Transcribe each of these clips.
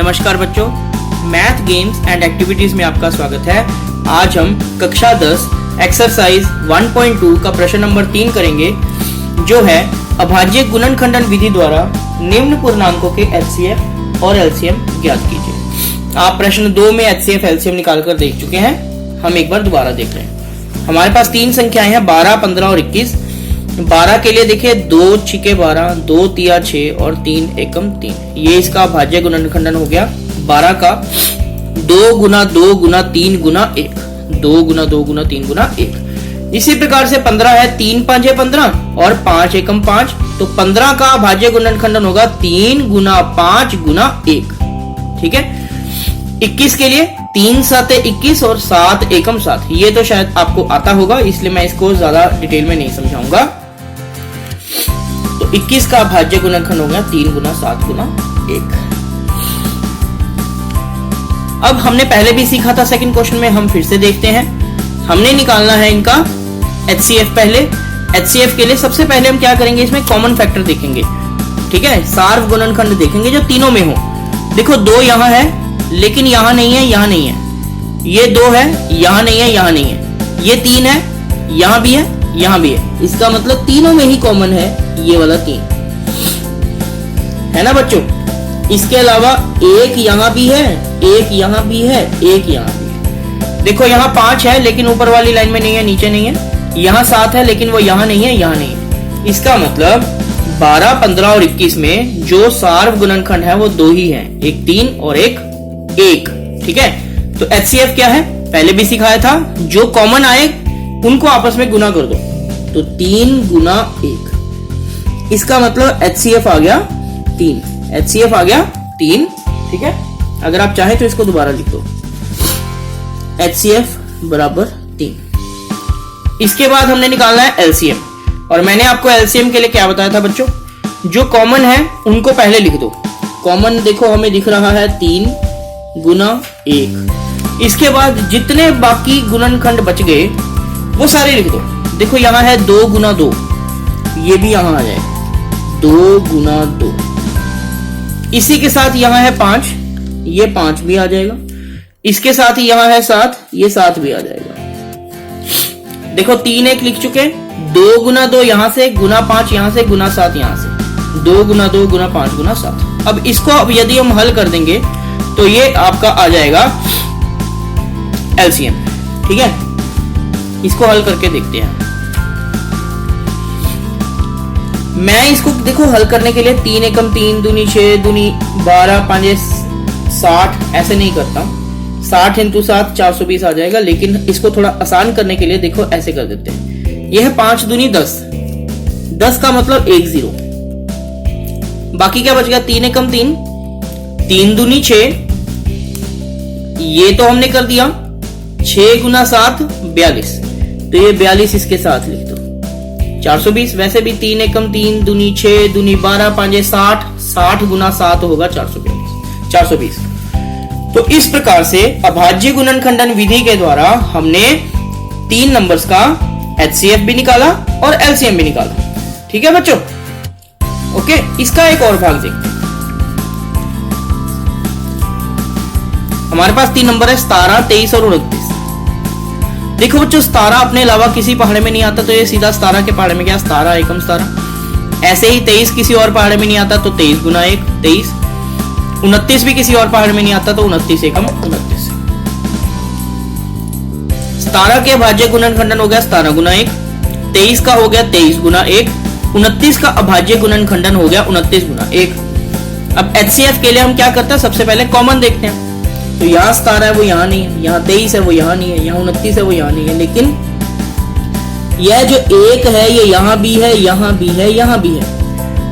नमस्कार बच्चों, math games and activities में आपका स्वागत है। आज हम कक्षा 10 एक्सरसाइज 1.2 का प्रश्न नंबर 3 करेंगे, जो है अभाज्य गुणनखंडन विधि द्वारा निम्न पूर्णांकों के एचसीएफ और एलसीएम ज्ञात कीजिए। आप प्रश्न 2 में एचसीएफ एलसीएम निकाल कर देख चुके हैं, हम एक बार दोबारा देख रहे हैं। हमारे पास तीन संख्याएं हैं 12, 15 और 21। 12 के लिए देखिए 2 छिके 12, 2 तिया 6 और 3 एकम 3। ये इसका भाज्य गुणनखंडन हो गया 12 का। 2 गुना 2 गुना 3 गुना 1, 2 गुना 2 गुना 3 गुना 1। इसी प्रकार से 15 है 3 5 15 और 5 एकम 5, तो 15 का भाज्य गुणनखंडन होगा 3 गुना 5 गुना 1। ठीक है। 21 के लिए 3 7 21 और 7 एकम 7। ये तो शायद आपको आता होगा, इसलिए मैं इसको ज्यादा डिटेल में नहीं समझाऊंगा। तो 21 का भाज्य गुणनखंड हो गया 3 गुना 7 गुना 1। अब हमने पहले भी सीखा था सेकंड क्वेश्चन में, हम फिर से देखते हैं। हमने निकालना है इनका एचसीएफ। पहले एचसीएफ के लिए सबसे पहले हम क्या करेंगे, इसमें कॉमन फैक्टर देखेंगे। ठीक है, सार्व गुणनखंड देखेंगे जो तीनों में हो। देखो 2 यहां है लेकिन यहां नहीं है, यहां नहीं है। ये 2 है, यहां नहीं है, यहां नहीं है। ये 3 है, यहां भी है, यहां भी है। इसका मतलब तीनों में ही कॉमन है ये वाला 3, है ना बच्चों। इसके अलावा एक यहां भी है, एक यहां भी है, एक यहां भी है। देखो यहां 5 है लेकिन ऊपर वाली लाइन में नहीं है, नीचे नहीं है। यहां 7 है लेकिन वो यहां नहीं है, यहां नहीं है। इसका मतलब 12, 15 और 21 में जो सार्व गुणनखंड है वो 2 ही है, एक 3 और एक 1। ठीक है। तो एचसीएफ क्या है, पहले भी सिखाया था, जो कॉमन आए उनको आपस में गुना कर दो, तो 3 गुना 1। इसका मतलब एचसीएफ आ गया 3। एचसीएफ आ गया 3। ठीक है। अगर आप चाहें तो इसको दोबारा लिख दो, एचसीएफ बराबर 3। इसके बाद हमने निकालना है एलसीएम, और मैंने आपको एलसीएम के लिए क्या बताया था बच्चों, जो कॉमन है उनको पहले लिख दो। कॉमन देखो हमें दिख रहा है 3 गुना 1। इसके बाद जितने बाकी गुणनखंड बच गए वो सारे लिख दो। देखो यहां है 2 गुना 2, ये भी यहां आ जाएगा 2 गुना 2। इसी के साथ यहां है 5, ये 5 भी आ जाएगा। इसके साथ ही यहां है 7, ये 7 भी आ जाएगा। देखो 3 1 लिख चुके, 2 गुना 2 यहां से, गुना 5 यहां से, गुना 7 यहां से। 2 गुना 2 गुना 5 गुना 7। अब इसको अब यदि हम हल कर देंगे तो ये आपका आ जाएगा एलसीएम। ठीक है, इसको हल करके देखते हैं। मैं इसको देखो हल करने के लिए 3 एकम 3 दूनी 6 दूनी 12 5 60 ऐसे नहीं करता। 60 इंटू 7 420 आ जाएगा, लेकिन इसको थोड़ा आसान करने के लिए देखो ऐसे कर देते हैं। यह है 5 दूनी 10, 10 का मतलब 1 0। बाकी क्या बच गया, 3 एकम 3, 3 दूनी 6, ये तो हमने कर दिया। 6 गुना 7 42, तो ये 42 इसके साथ लिख दो। 420, वैसे भी 3 एकम 3 दूनी 6 दूनी 12 5 60, 60 गुना 7 होगा 420। तो इस प्रकार से अभाज्य गुणनखंडन विधि के द्वारा हमने 3 नंबर्स का एचसीएफ भी निकाला और एलसीएम भी निकाला। ठीक है बच्चों, ओके। इसका एक और भाग देखते हैं। हमारे पास 3 नंबर है 17, 23 और 29। देखो बच्चों 17 अपने अलावा किसी पहाड़े में नहीं आता, तो ये सीधा 17 के पहाड़े में गया, 17 एकम 17। ऐसे ही 23 किसी और पहाड़े में नहीं आता, तो 23 गुना 1 23। 29 भी किसी और पहाड़ में नहीं आता, तो 29 एकम 29। 17 के भाज्य गुणनखंडन हो गया 17 गुना 1। 23 का हो गया 23 गुना 1। 29 का अभाज्य गुणनखंडन हो गया 29 गुना 1। अब एचसीएफ के लिए हम क्या करते हैं, सबसे पहले कॉमन देखते हैं। तो यहाँ 17 है वो यहाँ नहीं है, यहाँ 23 है वो यहाँ नहीं है, यहाँ 29 है वो यहाँ नहीं है, लेकिन यह जो 1 है ये यहाँ भी है, यहाँ भी है, यहाँ भी है।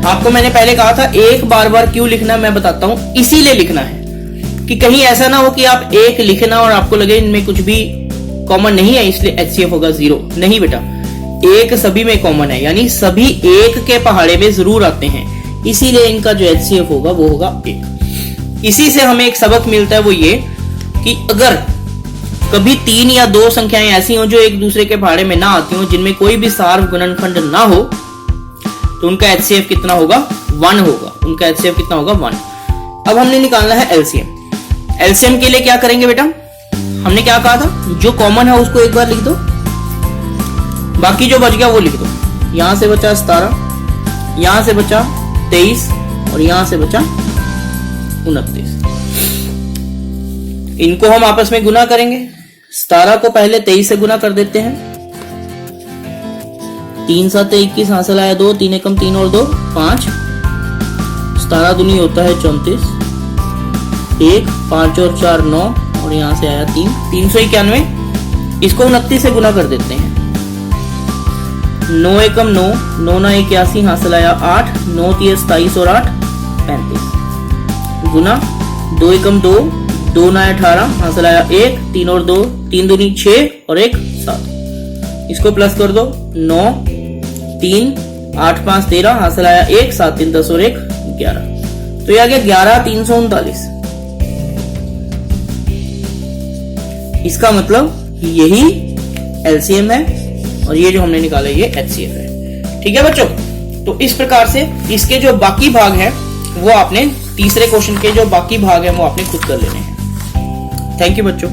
आपको मैंने पहले कहा था 1 बार बार क्यों लिखना, मैं बताता हूँ। इसीलिए लिखना है कि कहीं ऐसा ना हो कि आप 1 लिखना और आपको लगे इनमें कुछ भी कॉमन नहीं है इसलिए एचसीएफ होगा 0। नहीं बेटा, 1 सभी में कॉमन है, यानी सभी 1 के पहाड़े में जरूर आते हैं, इसीलिए इनका जो एचसीएफ होगा वो होगा 1। इसी से हमें एक सबक मिलता है, वो ये कि अगर कभी 3 या 2 संख्याएं ऐसी हो जो एक दूसरे के पहाड़े में ना आती हो, जिनमें कोई भी सार्व गुणनखंड ना हो, तो उनका एचसीएफ कितना होगा, 1 होगा। उनका एचसीएफ कितना होगा, 1। अब हमने निकालना है एलसीएम। एलसीएम के लिए क्या करेंगे बेटा, हमने क्या कहा था, जो कॉमन है उसको एक बार लिख दो, बाकी जो बच गया वो लिख दो। यहां से बचा 17, यहां से बचा 23 और यहां से बचा 29। इनको हम आपस में गुना करेंगे। 17 को पहले 23 से गुना कर देते हैं। 3 7 21, हासिल आया 2, 3 एकम 3 और 2 5, 17 दूनी होता है 34, 1 5 और 4 9 और यहां से आया 3, 391। इसको 29 से गुना कर देते हैं। 9 एकम 9, 9 9 81, हासिल आया 8, 9 3 27 और 8 35, गुना 2 एकम 2, 2 9 18, हासिल आया 1, 3 और 2, 3 दूनी 6 और 1 7। इसको प्लस कर दो, 9 3 8 5 13, हासिल आया 1, 7 3 10 और 1 11। तो ये आ गया 11 339। इसका मतलब यही एलसीएम है और ये जो हमने निकाला ये एचसीएफ है। ठीक है बच्चों, तो इस प्रकार से इसके जो बाकी भाग है वो आपने, तीसरे क्वेश्चन के जो बाकी भाग है वो आपने खुद कर लेने हैं। थैंक यू बच्चों।